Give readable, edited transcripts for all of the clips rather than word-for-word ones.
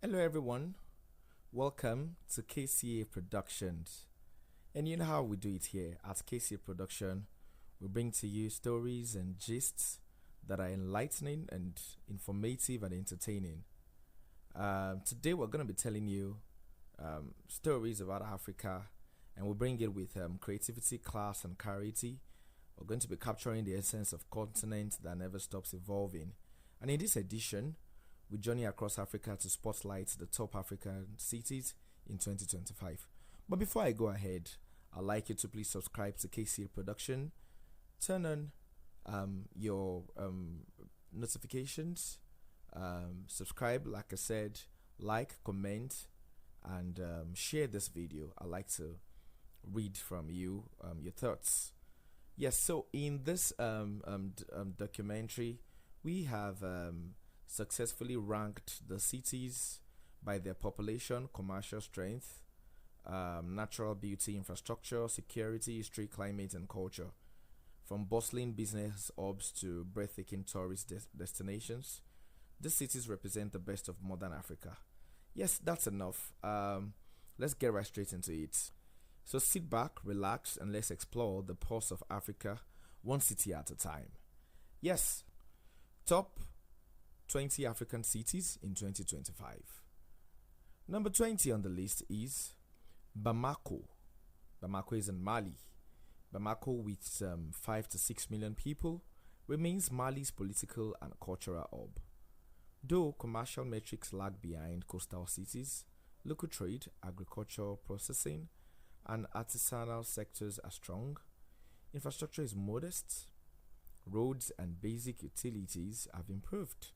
Hello, everyone. Welcome to KCA Productions. And you know how we do it here at KCA Production. We bring to you stories and gists that are enlightening and informative and entertaining. Today, we're going to be telling you stories about Africa, and we bring it with creativity, class, and clarity. We're going to be capturing the essence of continent that never stops evolving. And in this edition, we journey across Africa to spotlight the top African cities in 2025. But before I go ahead, I'd like you to please subscribe to KCA Production, turn on your notifications, subscribe, like I said, like, comment, and share this video. I'd like to read from you your thoughts. Yes, so in this documentary, we have successfully ranked the cities by their population, commercial strength, natural beauty, infrastructure, security, history, climate, and culture. From bustling business hubs to breathtaking tourist destinations, these cities represent the best of modern Africa. Yes, that's enough. Let's get right straight into it. So sit back, relax, and let's explore the pulse of Africa, one city at a time. Yes, top 20 African cities in 2025. Number 20 on the list is Bamako. Bamako is in Mali. Bamako, with 5 to 6 million people, remains Mali's political and cultural hub. Though commercial metrics lag behind coastal cities, local trade, agriculture, processing, and artisanal sectors are strong. Infrastructure is modest. Roads and basic utilities have improved,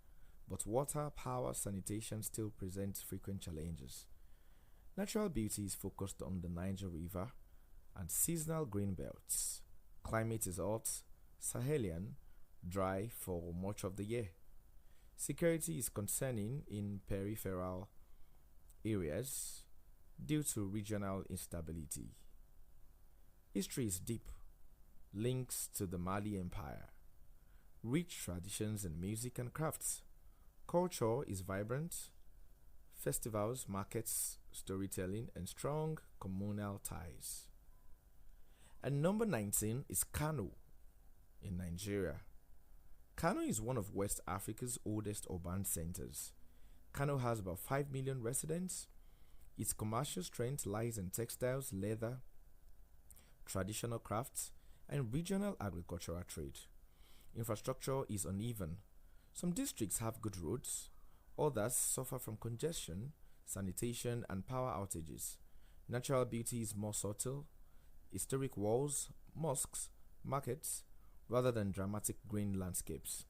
but water, power, sanitation still present frequent challenges. Natural beauty is focused on the Niger River and seasonal green belts. Climate is hot, Sahelian, dry for much of the year. Security is concerning in peripheral areas due to regional instability. History is deep, links to the Mali Empire, rich traditions in music and crafts. Culture is vibrant, festivals, markets, storytelling, and strong communal ties. And number 19 is Kano in Nigeria. Kano is one of West Africa's oldest urban centers. Kano has about 5 million residents. Its commercial strength lies in textiles, leather, traditional crafts, and regional agricultural trade. Infrastructure is uneven. Some districts have good roads, others suffer from congestion, sanitation, and power outages. Natural beauty is more subtle, historic walls, mosques, markets, rather than dramatic green landscapes.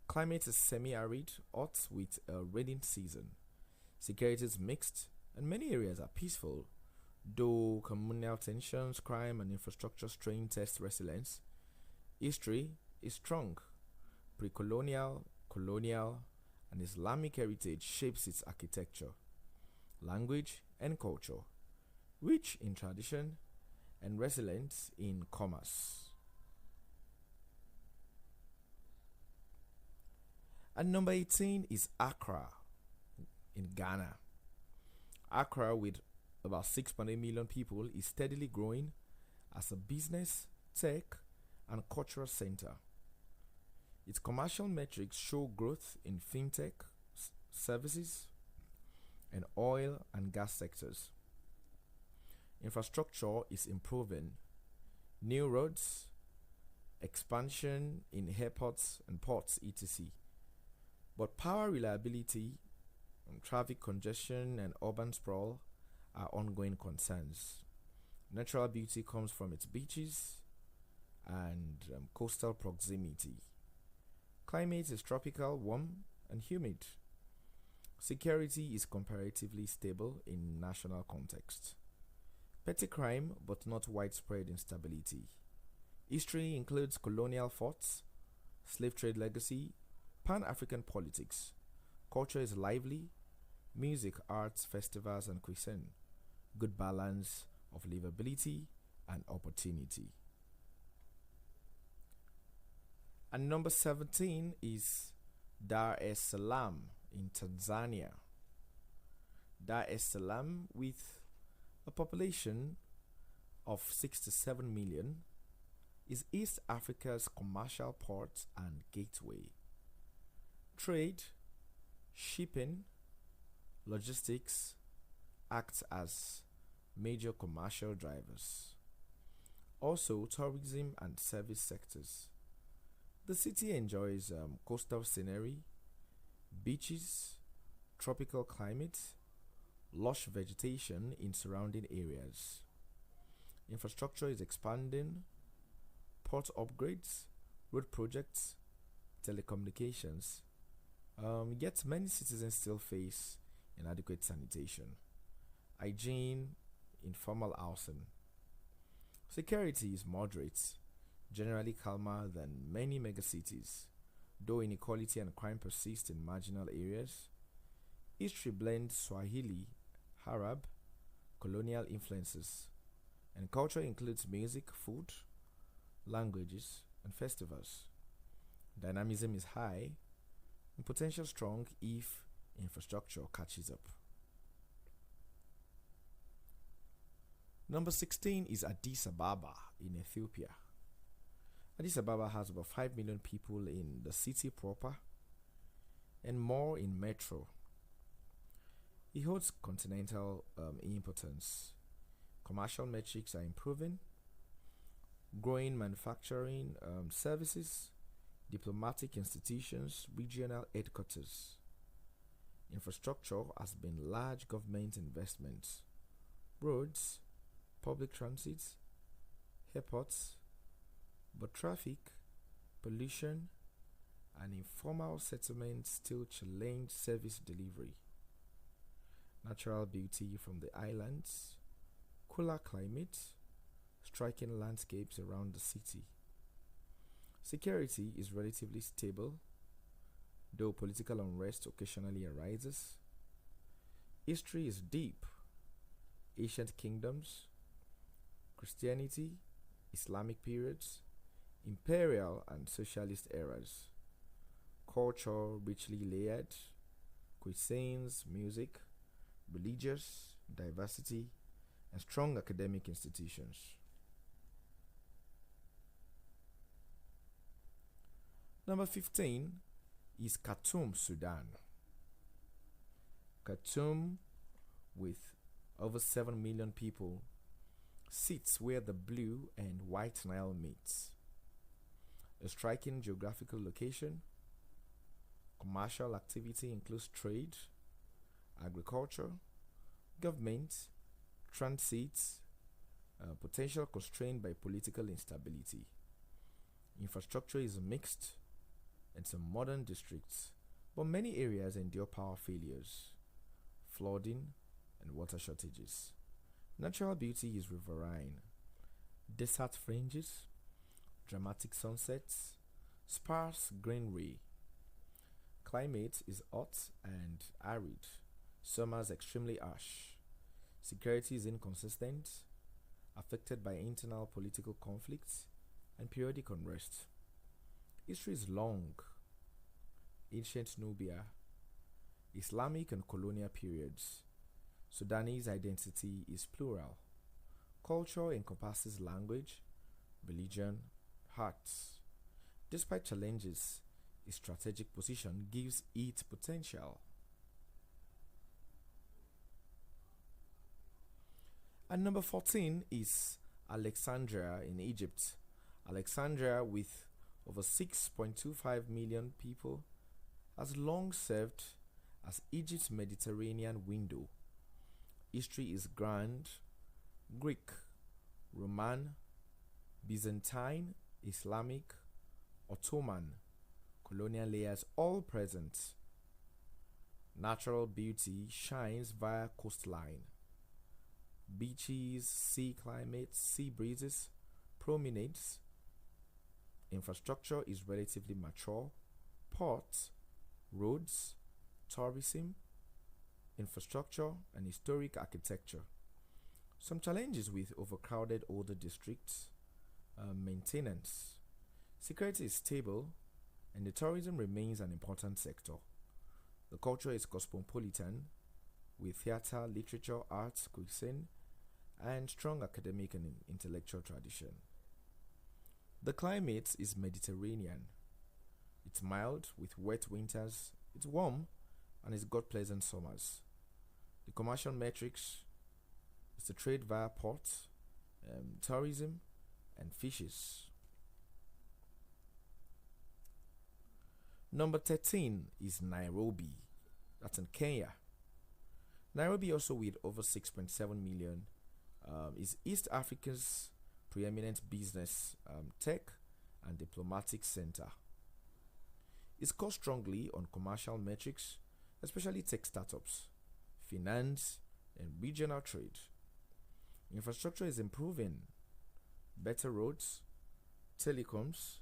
Climate is semi-arid, hot with a rainy season. Security is mixed, and many areas are peaceful, though communal tensions, crime, and infrastructure strain test resilience. History is strong. Pre-colonial, colonial, and Islamic heritage shapes its architecture, language, and culture, rich in tradition and resilient in commerce. And number 18 is Accra in Ghana. Accra, with about 6.8 million people, is steadily growing as a business, tech, and cultural center. Its commercial metrics show growth in fintech, services, and oil and gas sectors. Infrastructure is improving. New roads, expansion in airports and ports, etc. But power reliability, traffic congestion, and urban sprawl are ongoing concerns. Natural beauty comes from its beaches and coastal proximity. Climate is tropical, warm, and humid. Security is comparatively stable in national context. Petty crime, but not widespread instability. History includes colonial forts, slave trade legacy, Pan-African politics. Culture is lively, music, arts, festivals, and cuisine. Good balance of livability and opportunity. And number 17 is Dar es Salaam in Tanzania. Dar es Salaam, with a population of 67 million, is East Africa's commercial port and gateway. Trade, shipping, logistics act as major commercial drivers. Also, tourism and service sectors. The city enjoys coastal scenery, beaches, tropical climate, lush vegetation in surrounding areas. Infrastructure is expanding, port upgrades, road projects, telecommunications. Yet many citizens still face inadequate sanitation, hygiene, informal housing. Security is moderate, generally calmer than many megacities, though inequality and crime persist in marginal areas. History blends Swahili, Arab, colonial influences, and culture includes music, food, languages, and festivals. Dynamism is high and potential strong if infrastructure catches up. Number 16 is Addis Ababa in Ethiopia. Addis Ababa has about 5 million people in the city proper and more in metro. It holds continental importance. Commercial metrics are improving, growing manufacturing services, diplomatic institutions, regional headquarters. Infrastructure has been large government investments, roads, public transit, airports, but traffic, pollution, and informal settlements still challenge service delivery. Natural beauty from the islands, cooler climate, striking landscapes around the city. Security is relatively stable, though political unrest occasionally arises. History is deep. Ancient kingdoms, Christianity, Islamic periods, imperial and socialist eras. Culture richly layered, cuisines, music, religious diversity, and strong academic institutions. Number 15 is Khartoum, Sudan. Khartoum, with over 7 million people, sits where the Blue and White Nile meets. A striking geographical location. Commercial activity includes trade, agriculture, government, transit, potential constrained by political instability. Infrastructure is mixed and some modern districts, but many areas endure power failures, flooding, and water shortages. Natural beauty is riverine, desert fringes, dramatic sunsets, sparse greenery. Climate is hot and arid, summers extremely harsh. Security is inconsistent, affected by internal political conflicts and periodic unrest. History is long. Ancient Nubia, Islamic and colonial periods. Sudanese identity is plural. Culture encompasses language, religion, arts. Despite challenges, its strategic position gives it potential. And number 14 is Alexandria in Egypt. Alexandria, with over 6.25 million people, has long served as Egypt's Mediterranean window. History is grand, Greek, Roman, Byzantine, Islamic, Ottoman, colonial layers all present. Natural beauty shines via coastline. Beaches, sea climate, sea breezes, promenades. Infrastructure is relatively mature. Ports, roads, tourism, infrastructure, and historic architecture. Some challenges with overcrowded older districts, maintenance. Security is stable, and the tourism remains an important sector. The culture is cosmopolitan, with theater, literature, arts, cuisine, and strong academic and intellectual tradition. The climate is Mediterranean. It's mild with wet winters, it's warm, and it's got pleasant summers. The commercial metrics is the trade via ports, tourism, and fishes. Number 13 is Nairobi. That's in Kenya. Nairobi, also with over 6.7 million, is East Africa's preeminent business, tech, and diplomatic center. It scores strongly on commercial metrics, especially tech startups, finance, and regional trade. Infrastructure is improving, better roads, telecoms,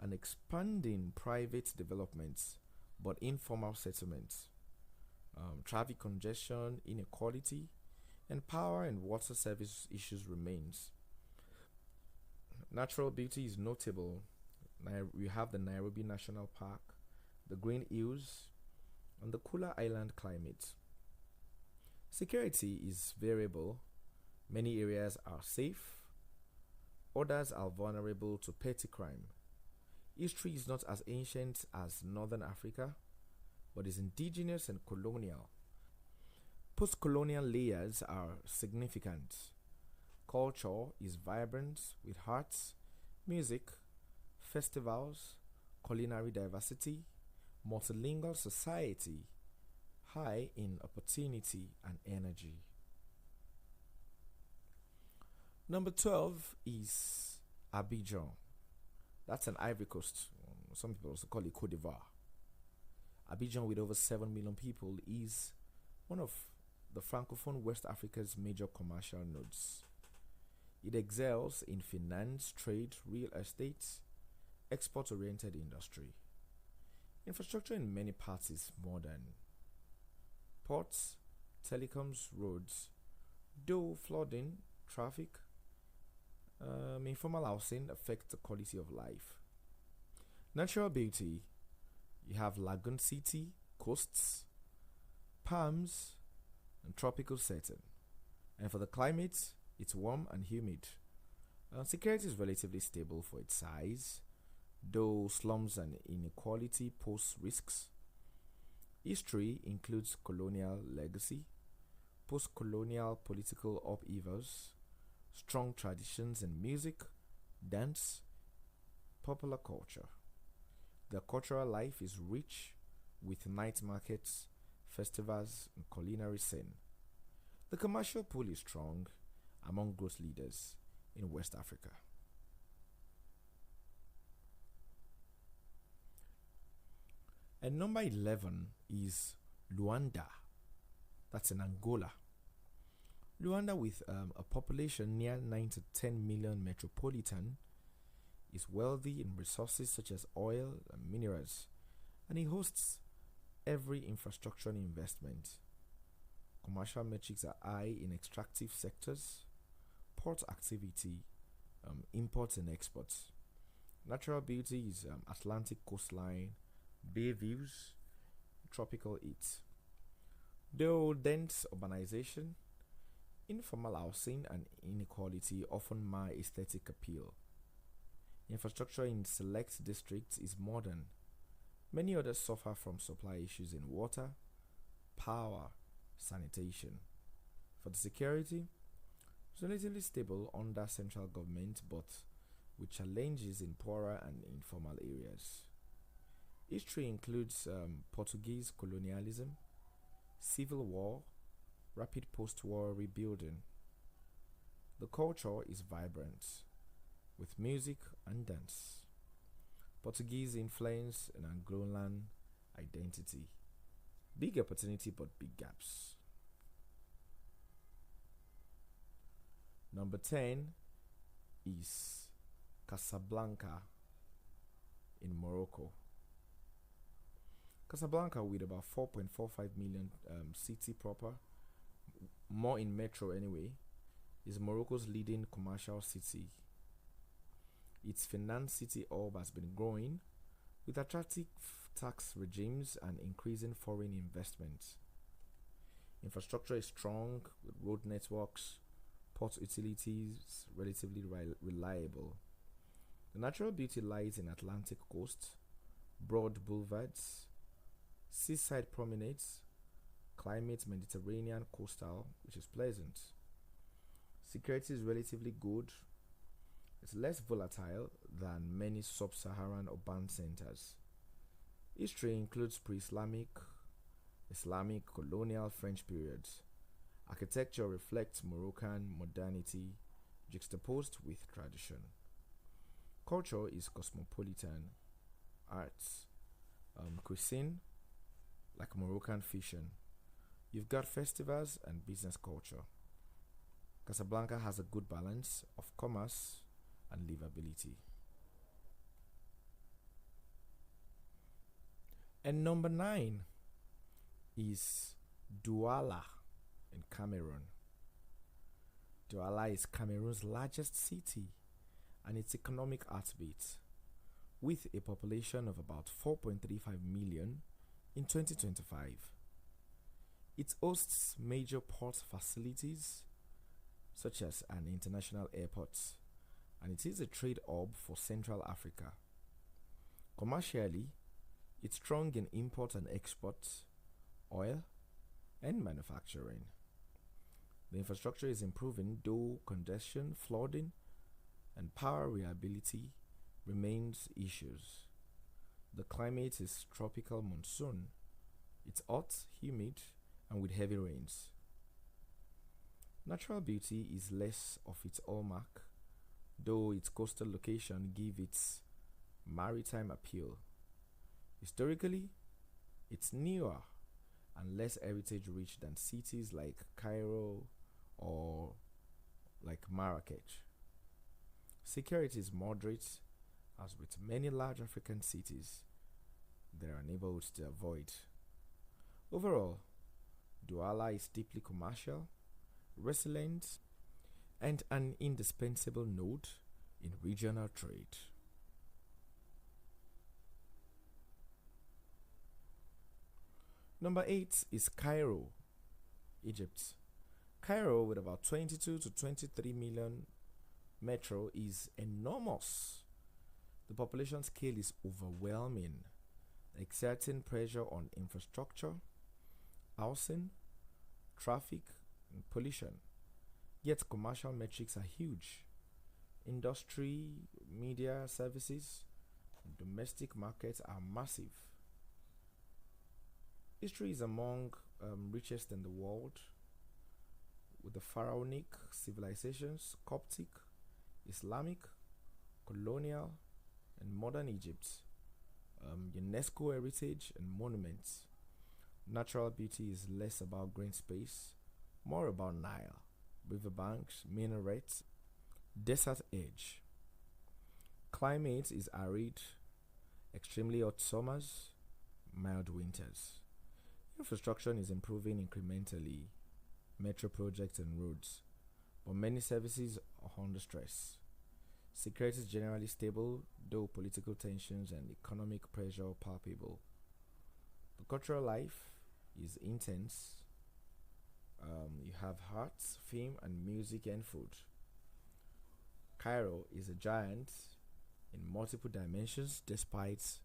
and expanding private developments, but informal settlements. Traffic congestion, inequality, and power and water service issues remains. Natural beauty is notable. We have the Nairobi National Park, the Green Hills, and the cooler island climate. Security is variable. Many areas are safe, others are vulnerable to petty crime. History is not as ancient as Northern Africa, but is indigenous and colonial. Post-colonial layers are significant. Culture is vibrant with arts, music, festivals, culinary diversity, multilingual society, high in opportunity and energy. Number 12 is Abidjan. That's an Ivory Coast. Some people also call it Cote d'Ivoire. Abidjan, with over 7 million people, is one of the Francophone West Africa's major commercial nodes. It excels in finance, trade, real estate, export-oriented industry. Infrastructure in many parts is modern. Ports, telecoms, roads, though flooding, traffic, informal housing affect the quality of life. Natural beauty, you have Lagoon City, coasts, palms, and tropical setting. And for the climate, it's warm and humid. Security is relatively stable for its size, though slums and inequality pose risks. History includes colonial legacy, post-colonial political upheavals, strong traditions in music, dance, popular culture. The cultural life is rich with night markets, festivals, and culinary scene. The commercial pool is strong among growth leaders in West Africa. And number 11 is Luanda. That's in Angola. Luanda, with a population near 9 to 10 million metropolitan, is wealthy in resources such as oil and minerals, and it hosts every infrastructure and investment. Commercial metrics are high in extractive sectors, port activity, imports and exports. Natural beauty is Atlantic coastline, bay views, tropical heat. Though dense urbanization, informal housing and inequality often mar aesthetic appeal. Infrastructure in select districts is modern. Many others suffer from supply issues in water, power, sanitation. For the security, it's relatively stable under central government, but with challenges in poorer and informal areas. History includes Portuguese colonialism, civil war, rapid post-war rebuilding. The culture is vibrant, with music and dance. Portuguese influence and Angolan identity. Big opportunity but big gaps. Number 10 is Casablanca in Morocco. Casablanca, with about 4.45 million city proper, more in metro anyway, is Morocco's leading commercial city. Its finance city hub has been growing with attractive tax regimes and increasing foreign investment. Infrastructure is strong with road networks, port utilities relatively reliable. The natural beauty lies in Atlantic coast, broad boulevards, seaside promenades, climate Mediterranean coastal, which is pleasant. Security is relatively good. It's less volatile than many sub-Saharan urban centers. History includes pre-Islamic, Islamic, colonial, French periods. Architecture reflects Moroccan modernity juxtaposed with tradition. Culture is cosmopolitan. Arts, cuisine, like Moroccan fusion. You've got festivals and business culture. Casablanca has a good balance of commerce and livability. And number 9 is Douala in Cameroon. Douala is Cameroon's largest city and its economic heartbeat, with a population of about 4.35 million in 2025. It hosts major port facilities such as an international airport, and it is a trade hub for Central Africa. Commercially, it's strong in import and export, oil, and manufacturing. The infrastructure is improving, though congestion, flooding, and power reliability remains issues. The climate is tropical monsoon. It's hot, humid, and with heavy rains. Natural beauty is less of its hallmark, though its coastal location gives its maritime appeal. Historically, it's newer and less heritage rich than cities like Cairo or like Marrakech. Security is moderate, as with many large African cities, there are neighborhoods to avoid. Overall, Douala is deeply commercial, resilient, and an indispensable node in regional trade. Number 8 is Cairo, Egypt. Cairo, with about 22 to 23 million metro, is enormous. The population scale is overwhelming, exerting pressure on infrastructure, housing, traffic, and pollution. Yet commercial metrics are huge. Industry, media, services, and domestic markets are massive. History is among richest in the world, with the pharaonic civilizations, Coptic, Islamic, colonial, and modern Egypt, UNESCO heritage and monuments. Natural beauty is less about green space, more about Nile, riverbanks, minarets, desert edge. Climate is arid, extremely hot summers, mild winters. Infrastructure is improving incrementally, metro projects and roads, but many services are under stress. Security is generally stable, though political tensions and economic pressure are palpable. The cultural life is intense. You have arts, film, and music and food. Cairo is a giant in multiple dimensions despite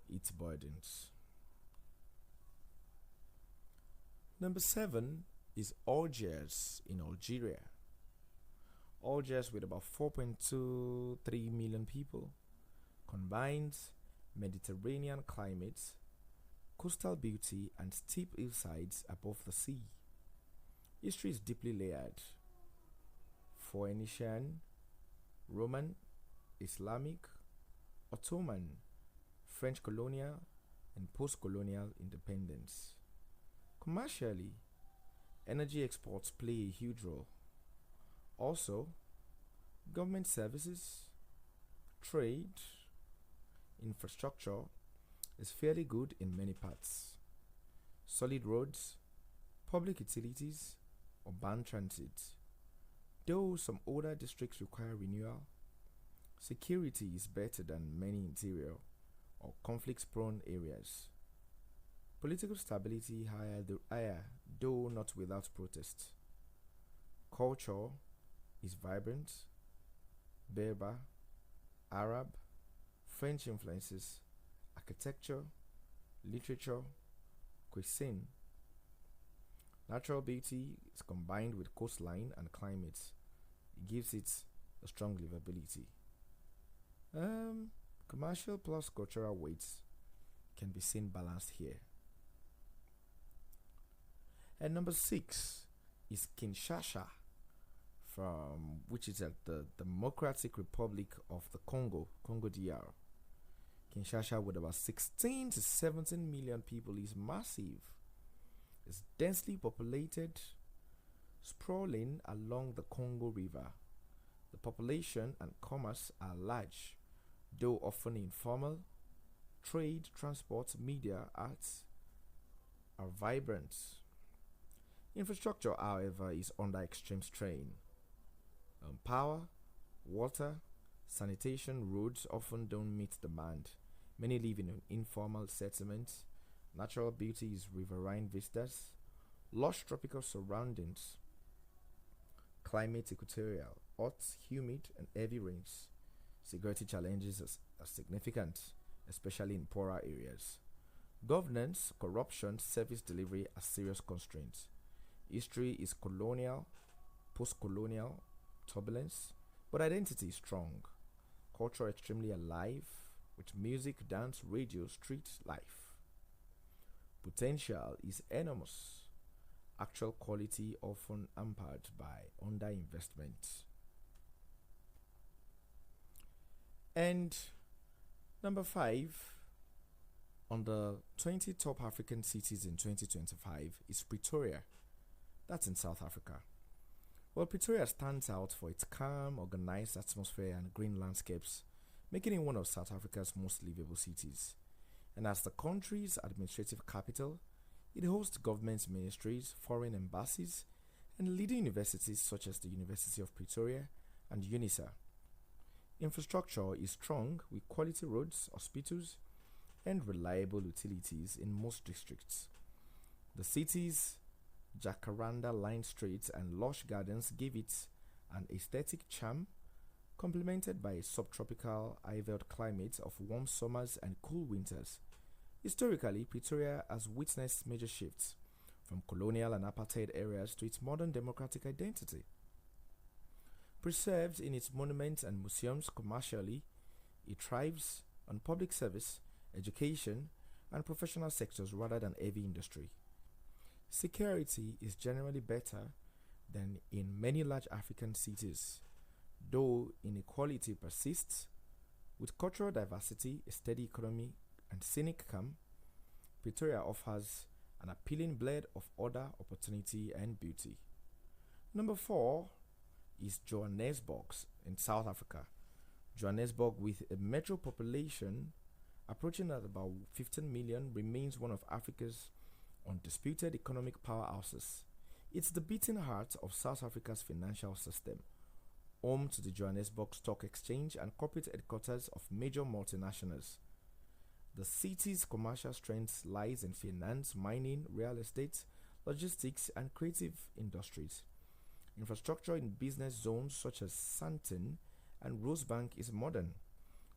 its burdens. Number 7 is Algiers in Algeria. Algiers, with about 4.23 million people, combines Mediterranean climate, coastal beauty, and steep hillsides above the sea. History is deeply layered. Phoenician, Roman, Islamic, Ottoman, French colonial, and post-colonial independence. Commercially, energy exports play a huge role. Also, government services, trade, infrastructure is fairly good in many parts. Solid roads, public utilities, urban transit. Though some older districts require renewal, security is better than many interior or conflict-prone areas. Political stability higher, though not without protest. Culture is vibrant, Berber, Arab, French influences, architecture, literature, cuisine. Natural beauty is combined with coastline and climate. It gives it a strong livability. Commercial plus cultural weights can be seen balanced here. And number 6 is Kinshasa, from which is at the Democratic Republic of the Congo, Congo DR. Kinshasa, with about 16 to 17 million people, is massive. It's densely populated, sprawling along the Congo River. The population and commerce are large, though often informal. Trade, transport, media, arts are vibrant. Infrastructure, however, is under extreme strain. Power, water, sanitation, roads often don't meet demand. Many live in informal settlements. Natural beauty is riverine vistas, lush tropical surroundings. Climate equatorial, hot, humid, and heavy rains. Security challenges are significant, especially in poorer areas. Governance, corruption, service delivery are serious constraints. History is colonial, post-colonial, turbulence, but identity is strong. Culture extremely alive, with music, dance, radio, street life. Potential is enormous. Actual quality often hampered by underinvestment. And number 5 on the 20 top African cities in 2025 is Pretoria. That's in South Africa. Well, Pretoria stands out for its calm, organized atmosphere and green landscapes, making it one of South Africa's most livable cities. And as the country's administrative capital, it hosts government ministries, foreign embassies, and leading universities such as the University of Pretoria and UNISA. Infrastructure is strong with quality roads, hospitals, and reliable utilities in most districts. The city's jacaranda-lined streets and lush gardens give it an aesthetic charm, complemented by a subtropical high-veld climate of warm summers and cool winters. Historically, Pretoria has witnessed major shifts from colonial and apartheid areas to its modern democratic identity. Preserved in its monuments and museums commercially, it thrives on public service, education, and professional sectors rather than heavy industry. Security is generally better than in many large African cities, though inequality persists. With cultural diversity, a steady economy, and scenic calm, Pretoria offers an appealing blend of order, opportunity, and beauty. Number 4 is Johannesburg in South Africa. Johannesburg, with a metro population approaching at about 15 million, remains one of Africa's undisputed economic powerhouses. It's the beating heart of South Africa's financial system, home to the Johannesburg Stock Exchange and corporate headquarters of major multinationals. The city's commercial strength lies in finance, mining, real estate, logistics, and creative industries. Infrastructure in business zones such as Sandton and Rosebank is modern,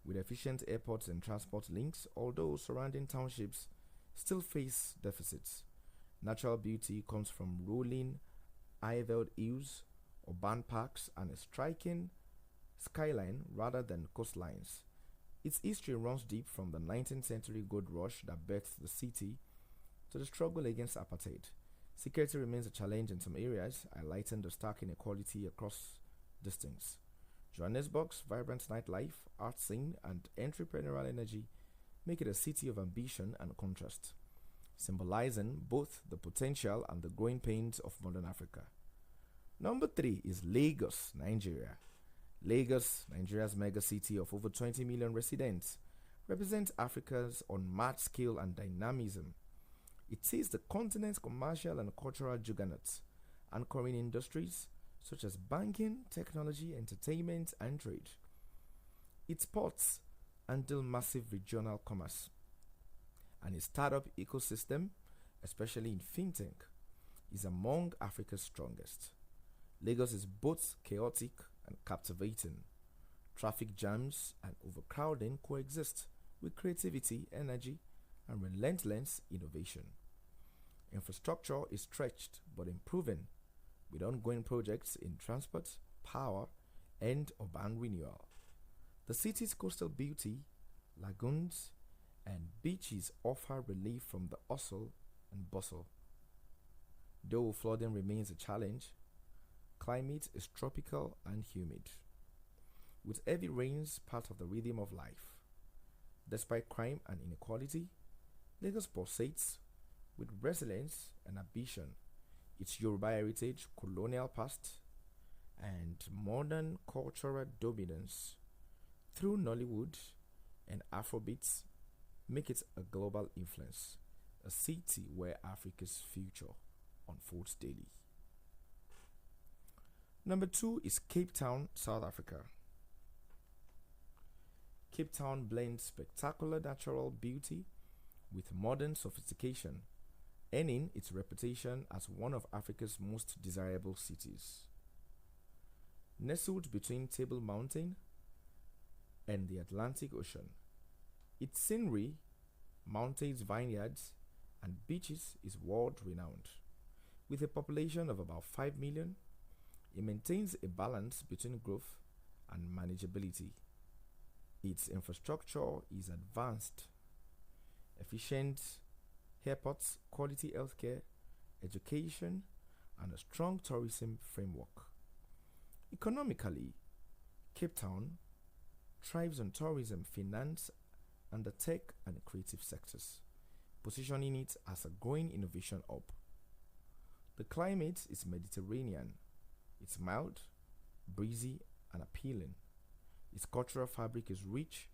with efficient airports and transport links, although surrounding townships still face deficits. Natural beauty comes from rolling, high-veld hills, urban parks, and a striking skyline rather than coastlines. Its history runs deep from the 19th century gold rush that birthed the city to the struggle against apartheid. Security remains a challenge in some areas, highlighting the stark inequality across districts. Johannesburg's vibrant nightlife, art scene, and entrepreneurial energy make it a city of ambition and contrast, symbolizing both the potential and the growing pains of modern Africa. Number 3 is Lagos, Nigeria. Lagos, Nigeria's mega city of over 20 million residents, represents Africa's unmatched scale and dynamism. It is the continent's commercial and cultural juggernaut, anchoring industries such as banking, technology, entertainment, and trade. Its ports handle massive regional commerce, and its startup ecosystem, especially in fintech, is among Africa's strongest. Lagos is both chaotic and captivating. Traffic jams and overcrowding coexist with creativity, energy, and relentless innovation. Infrastructure is stretched but improving, with ongoing projects in transport, power, and urban renewal. The city's coastal beauty, lagoons, and beaches offer relief from the hustle and bustle. Though flooding remains a challenge, climate is tropical and humid, with heavy rains part of the rhythm of life. Despite crime and inequality, Lagos pulsates with resilience and ambition. Its Yoruba heritage, colonial past, and modern cultural dominance through Nollywood and Afrobeats make it a global influence, a city where Africa's future unfolds daily. Number 2 is Cape Town, South Africa. Cape Town blends spectacular natural beauty with modern sophistication, earning its reputation as one of Africa's most desirable cities. Nestled between Table Mountain and the Atlantic Ocean, its scenery, mountains, vineyards, and beaches is world renowned. With a population of about 5 million, it maintains a balance between growth and manageability. Its infrastructure is advanced, efficient airports, quality healthcare, education, and a strong tourism framework. Economically, Cape Town thrives on tourism, finance, and the tech and creative sectors, positioning it as a growing innovation hub. The climate is Mediterranean. It's mild, breezy, and appealing. Its cultural fabric is rich,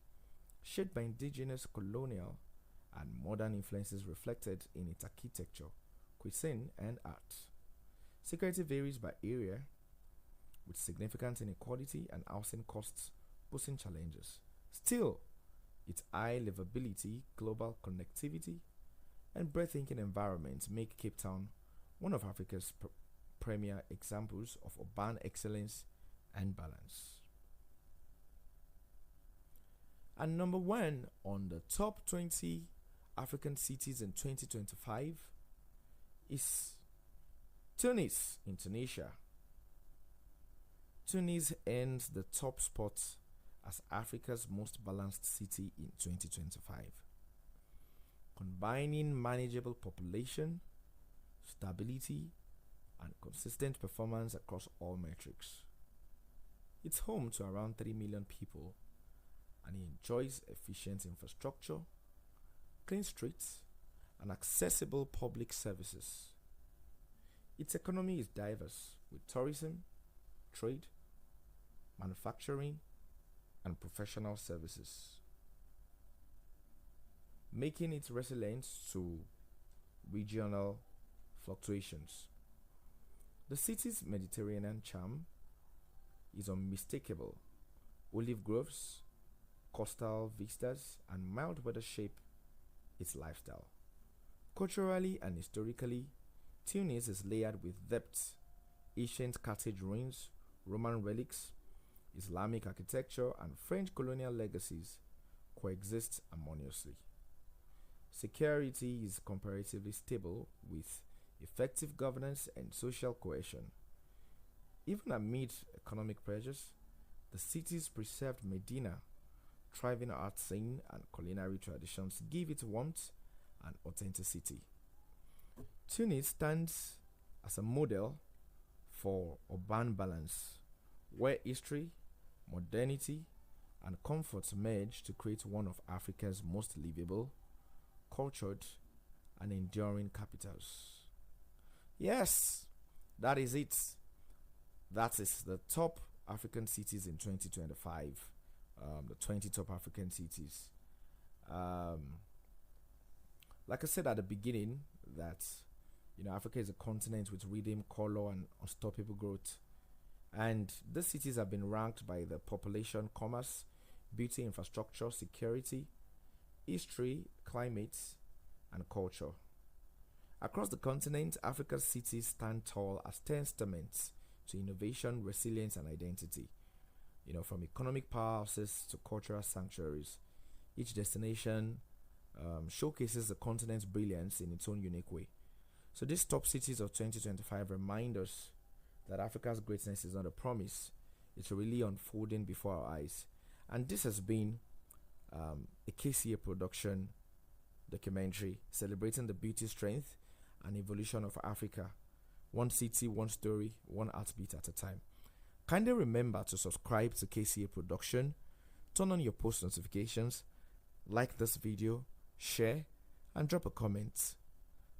shaped by indigenous, colonial, and modern influences reflected in its architecture, cuisine, and art. Security varies by area, with significant inequality and housing costs posing challenges. Still, its high livability, global connectivity, and breathtaking environment make Cape Town one of Africa's premier examples of urban excellence and balance. And number 1 on the top 20 African cities in 2025 is Tunis in Tunisia. Tunis earns the top spot as Africa's most balanced city in 2025, combining manageable population, stability, and consistent performance across all metrics. It's home to around 3 million people and it enjoys efficient infrastructure, clean streets, and accessible public services. Its economy is diverse with tourism, trade, manufacturing, and professional services, making it resilient to regional fluctuations. The city's Mediterranean charm is unmistakable. Olive groves, coastal vistas, and mild weather shape its lifestyle. Culturally and historically, Tunis is layered with depth. Ancient Carthage ruins, Roman relics, Islamic architecture, and French colonial legacies coexist harmoniously. Security is comparatively stable with effective governance and social cohesion. Even amid economic pressures, the city's preserved Medina, thriving art scene, and culinary traditions give it warmth and authenticity. Tunis stands as a model for urban balance, where history, modernity, and comfort merge to create one of Africa's most livable, cultured, and enduring capitals. Yes, that is it. That is the top African cities in 2025. The 20 top African cities. Like I said at the beginning, that Africa is a continent with rhythm, color, and unstoppable growth. And these cities have been ranked by the population, commerce, beauty, infrastructure, security, history, climate, and culture. Across the continent, Africa's cities stand tall as testaments to innovation, resilience, and identity. From economic powerhouses to cultural sanctuaries, each destination showcases the continent's brilliance in its own unique way. So these top cities of 2025 remind us that Africa's greatness is not a promise, it's really unfolding before our eyes. And this has been a KCA production documentary celebrating the beauty, strength, and evolution of Africa, one city, one story, one heartbeat at a time. Kindly remember to subscribe to KCA production, turn on your post notifications, like this video, share, and drop a comment.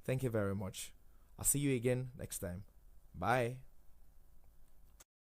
Thank you very much. I'll see you again next time. Bye.